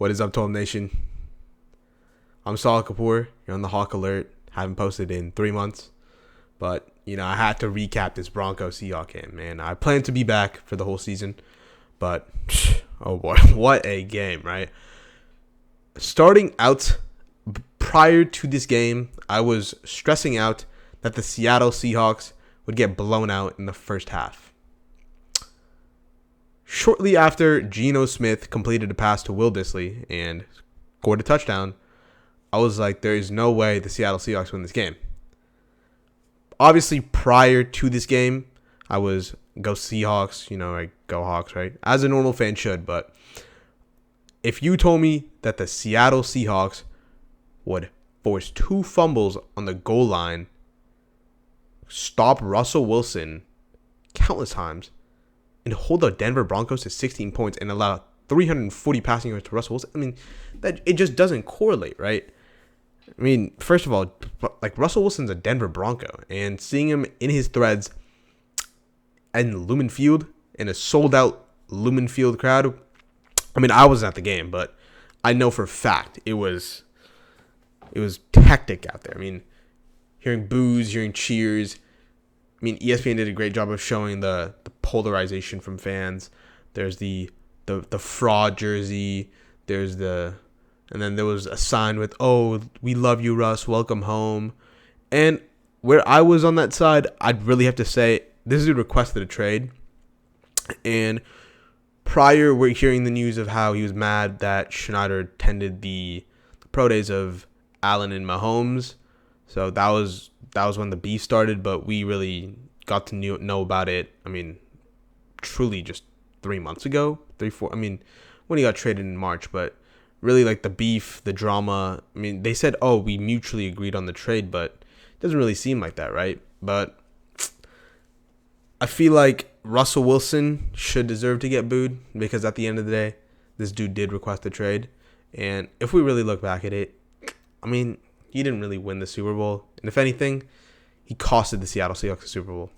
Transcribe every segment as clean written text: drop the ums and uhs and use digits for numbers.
What is up, Total Nation? I'm Saahil Kapoor. You're on the Hawk Alert. Haven't posted in 3 months. But, I had to recap this Broncos Seahawks game, man. I plan to be back for the whole season. But, oh boy, what a game, right? Starting out, prior to this game, I was stressing out that the Seattle Seahawks would get blown out in the first half. Shortly after Geno Smith completed a pass to Will Dissly and scored a touchdown, I was like, there is no way the Seattle Seahawks win this game. Obviously, prior to this game, I was go Seahawks, I go Hawks, right? As a normal fan should, but if you told me that the Seattle Seahawks would force 2 fumbles on the goal line, stop Russell Wilson countless times, and hold the Denver Broncos to 16 points and allow 340 passing yards to Russell Wilson, that it just doesn't correlate, right? First of all, like Russell Wilson's a Denver Bronco, and seeing him in his threads in Lumen Field in a sold-out Lumen Field crowd, I wasn't at the game, but I know for a fact it was hectic out there. Hearing boos, hearing cheers. ESPN did a great job of showing the polarization from fans. There's the fraud jersey. And then there was a sign with, "Oh, we love you, Russ. Welcome home." And where I was on that side, I'd really have to say this dude requested a trade. And prior, we're hearing the news of how he was mad that Schneider attended the pro days of Allen and Mahomes. So that was when the beef started, but we really got to know about it, truly just 3 months ago, 4, when he got traded in March, but really like the beef, the drama, they said, oh, we mutually agreed on the trade, but it doesn't really seem like that, right? But I feel like Russell Wilson should deserve to get booed because at the end of the day, this dude did request a trade, and if we really look back at it, he didn't really win the Super Bowl. And if anything, he costed the Seattle Seahawks the Super Bowl.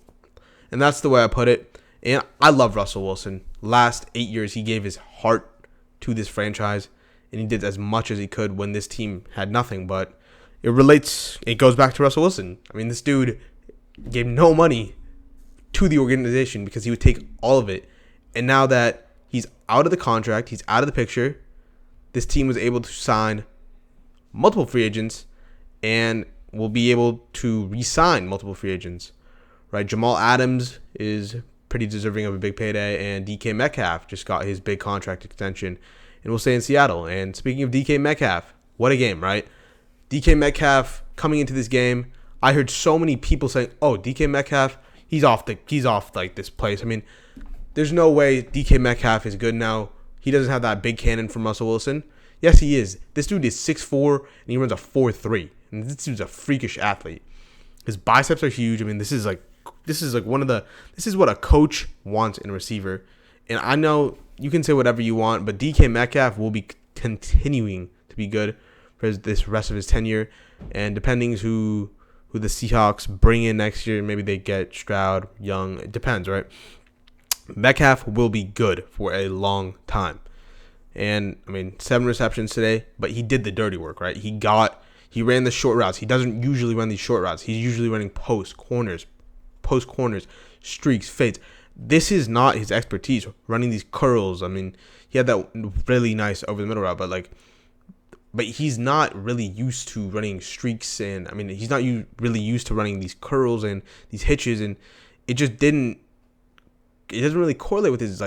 And that's the way I put it. And I love Russell Wilson. Last 8 years, he gave his heart to this franchise. And he did as much as he could when this team had nothing. But it goes back to Russell Wilson. This dude gave no money to the organization because he would take all of it. And now that he's out of the contract, he's out of the picture, this team was able to sign multiple free agents and will be able to re-sign multiple free agents, right? Jamal Adams is pretty deserving of a big payday, and DK Metcalf just got his big contract extension and will stay in Seattle. And speaking of DK Metcalf, what a game, right? DK Metcalf coming into this game, I heard so many people saying, "Oh, DK Metcalf, he's off like this place." There's no way DK Metcalf is good now. He doesn't have that big cannon from Russell Wilson. Yes, he is. This dude is 6'4", and he runs a 4.3. And this dude's a freakish athlete. His biceps are huge. This is what a coach wants in a receiver. And I know you can say whatever you want, but DK Metcalf will be continuing to be good for this rest of his tenure. And depending who the Seahawks bring in next year, maybe they get Stroud, Young. It depends, right? Metcalf will be good for a long time. And 7 receptions today, but he did the dirty work, right? He ran the short routes. He doesn't usually run these short routes. He's usually running post corners, streaks, fades. This is not his expertise, running these curls. He had that really nice over the middle route, but he's not really used to running streaks, and he's not really used to running these curls and these hitches, and it doesn't really correlate with his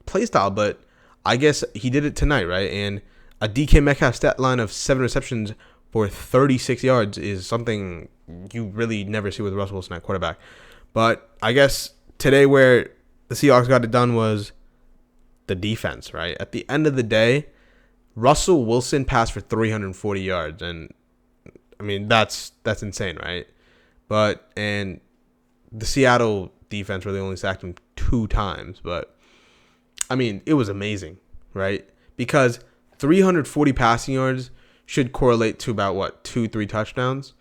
play style, but I guess he did it tonight, right? And a DK Metcalf stat line of 7 receptions for 36 yards is something you really never see with Russell Wilson at quarterback. But I guess today where the Seahawks got it done was the defense, right? At the end of the day, Russell Wilson passed for 340 yards. And, that's insane, right? And the Seattle defense really only sacked him 2 times, but it was amazing, right? Because 340 passing yards should correlate to about, 2-3 touchdowns.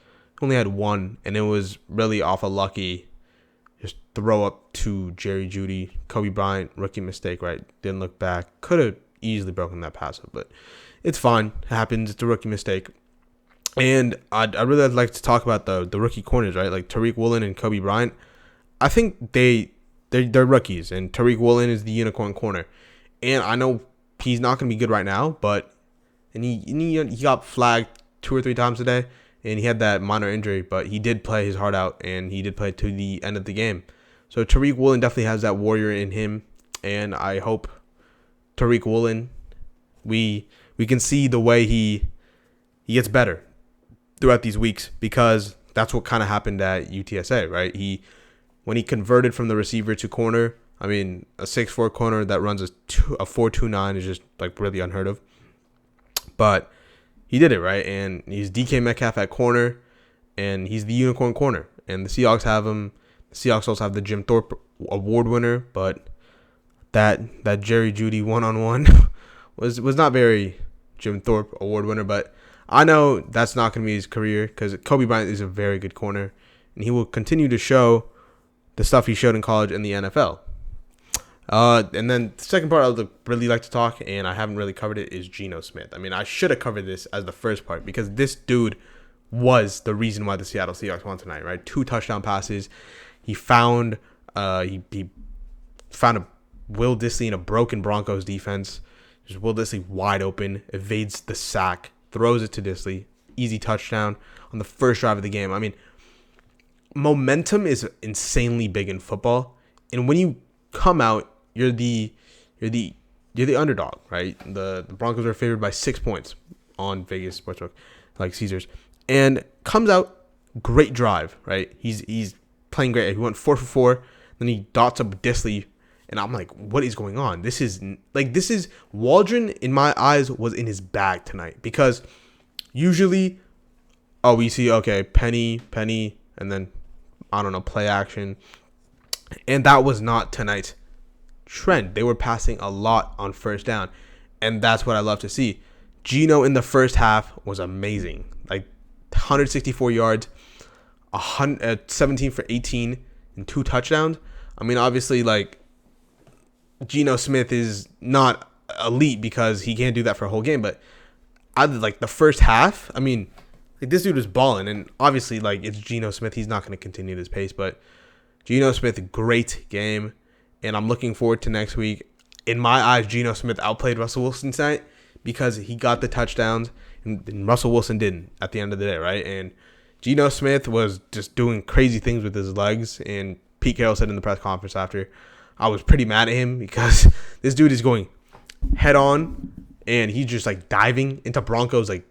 Only had 1, and it was really off a lucky throw up to Jerry Jeudy, Kobe Bryant, rookie mistake, right? Didn't look back. Could have easily broken that pass up, but it's fine. It happens. It's a rookie mistake. And I'd really like to talk about the rookie corners, right? Like Tariq Woolen and Kobe Bryant. I think they're rookies, and Tariq Woolen is the unicorn corner. And I know he's not going to be good right now, but he got flagged 2 or 3 times today, and he had that minor injury, but he did play his heart out, and he did play to the end of the game. So Tariq Woolen definitely has that warrior in him, and I hope Tariq Woolen, we can see the way he gets better throughout these weeks, because that's what kind of happened at UTSA, right? When he converted from the receiver to corner, I mean, a 6'4" corner that runs a 4.29 is just like really unheard of. But he did it, right? And he's DK Metcalf at corner, and he's the unicorn corner. And the Seahawks have him. The Seahawks also have the Jim Thorpe Award winner, but that Jerry Jeudy one-on-one was not very Jim Thorpe Award winner. But I know that's not going to be his career, because Kobe Bryant is a very good corner, and he will continue to show the stuff he showed in college and the NFL. And then the second part I would really like to talk, and I haven't really covered it, is Geno Smith. I mean, I should have covered this as the first part, because this dude was the reason why the Seattle Seahawks won tonight, right? 2 touchdown passes. He found he found a Will Dissly in a broken Broncos defense. Just Will Dissly wide open, evades the sack, throws it to Dissly, easy touchdown on the first drive of the game. I mean, momentum is insanely big in football, and when you come out, you're the underdog, right? The Broncos are favored by 6 points on Vegas Sportsbook, like Caesars, and comes out, great drive, right? He's playing great. He went 4 for 4, then he dots up Dissly, and I'm like, what is going on? This is Waldron, in my eyes, was in his bag tonight, because usually, we see, okay, penny, and then I don't know, play action. And that was not tonight's trend. They were passing a lot on first down, and that's what I love to see. Geno in the first half was amazing. Like 164 yards, 17 for 18, and 2 touchdowns. I mean, obviously, like, Geno Smith is not elite because he can't do that for a whole game, but like the first half, I mean, like, this dude is balling, and obviously, like, it's Geno Smith. He's not going to continue this pace, but Geno Smith, great game, and I'm looking forward to next week. In my eyes, Geno Smith outplayed Russell Wilson tonight because he got the touchdowns, and Russell Wilson didn't at the end of the day, right? And Geno Smith was just doing crazy things with his legs, and Pete Carroll said in the press conference after, I was pretty mad at him because this dude is going head on, and he's just, like, diving into Broncos, like,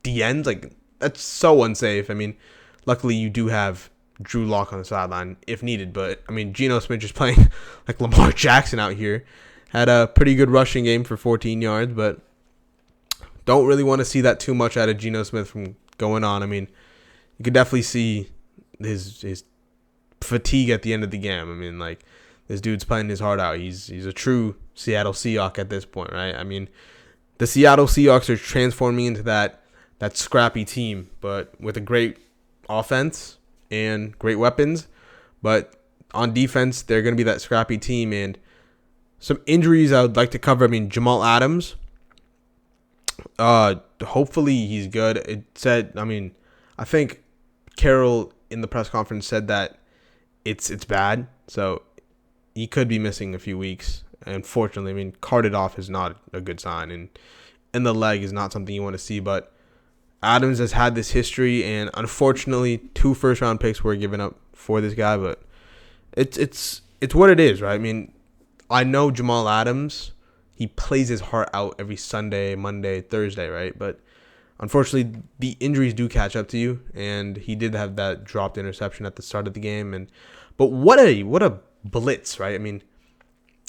DNs, like, that's so unsafe. I mean, luckily you do have Drew Lock on the sideline if needed. But, I mean, Geno Smith just playing like Lamar Jackson out here. Had a pretty good rushing game for 14 yards. But don't really want to see that too much out of Geno Smith from going on. I mean, you could definitely see his fatigue at the end of the game. I mean, like, this dude's playing his heart out. He's a true Seattle Seahawk at this point, right? I mean, the Seattle Seahawks are transforming into that scrappy team, but with a great offense and great weapons. But on defense, they're going to be that scrappy team. And some injuries I would like to cover. I mean, Jamal Adams, hopefully he's good. It said, I mean, I think Carroll in the press conference said that it's bad. So he could be missing a few weeks. Unfortunately, I mean, carted off is not a good sign. And the leg is not something you want to see. But Adams has had this history, and unfortunately, 2 first-round picks were given up for this guy. But it's what it is, right? I mean, I know Jamal Adams, he plays his heart out every Sunday, Monday, Thursday, right? But unfortunately, the injuries do catch up to you, and he did have that dropped interception at the start of the game. But what a blitz, right? I mean,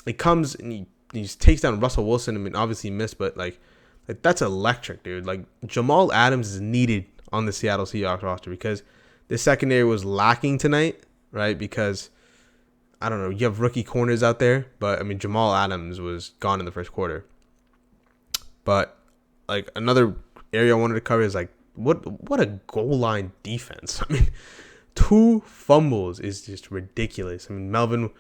it comes and he takes down Russell Wilson. I mean, obviously he missed, but like that's electric, dude. Like, Jamal Adams is needed on the Seattle Seahawks roster because the secondary was lacking tonight, right? Because, I don't know, you have rookie corners out there, but, I mean, Jamal Adams was gone in the first quarter. But, like, another area I wanted to cover is, like, what a goal line defense. I mean, 2 fumbles is just ridiculous. I mean, Melvin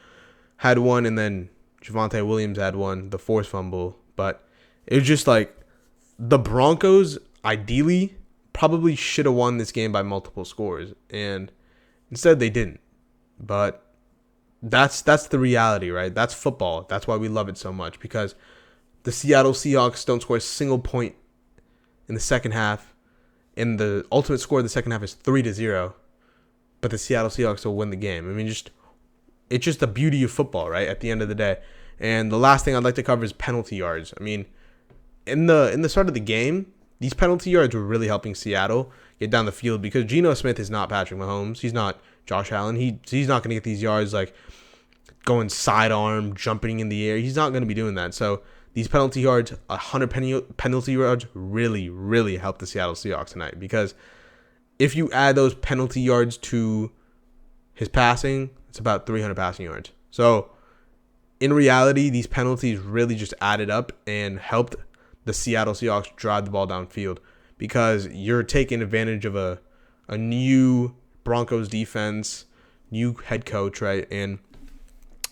had one, and then Javonte Williams had one, the forced fumble. But It was just like the Broncos ideally probably should have won this game by multiple scores, and instead they didn't. But that's the reality, right? That's football. That's why we love it so much, because the Seattle Seahawks don't score a single point in the second half, and the ultimate score of the second half is 3-0. But the Seattle Seahawks will win the game. I mean, it's just the beauty of football, right? At the end of the day. And the last thing I'd like to cover is penalty yards. I mean, in the start of the game, these penalty yards were really helping Seattle get down the field, because Geno Smith is not Patrick Mahomes. He's not Josh Allen. He's not going to get these yards like going sidearm, jumping in the air. He's not going to be doing that. So these penalty yards, 100 penalty yards, really, really helped the Seattle Seahawks tonight, because if you add those penalty yards to his passing, it's about 300 passing yards. So in reality, these penalties really just added up and helped the Seattle Seahawks drive the ball downfield, because you're taking advantage of a new Broncos defense, new head coach, right? And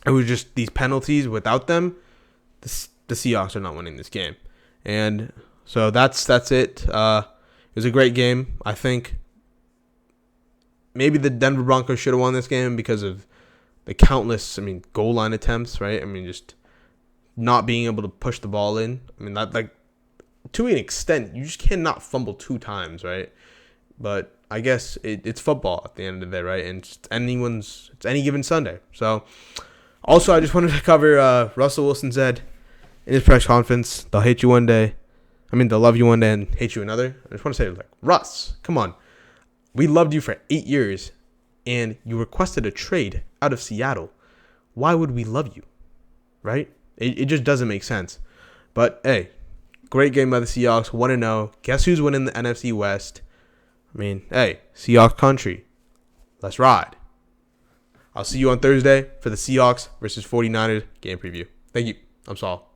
it was just these penalties. Without them, the Seahawks are not winning this game. And so that's it. It was a great game. I think maybe the Denver Broncos should have won this game because of the countless, goal line attempts, right? Just not being able to push the ball in. That, like, to an extent, you just cannot fumble 2 times, right? But I guess it's football at the end of the day, right? And it's any given Sunday. So, also, I just wanted to cover Russell Wilson said in his press conference, they'll hate you one day. They'll love you one day and hate you another. I just want to say, like, Russ, come on. We loved you for 8 years, and you requested a trade out of Seattle. Why would we love you, right? It just doesn't make sense. But, hey, great game by the Seahawks, 1-0. Guess who's winning the NFC West? Hey, Seahawks country. Let's ride. I'll see you on Thursday for the Seahawks versus 49ers game preview. Thank you. I'm Saul.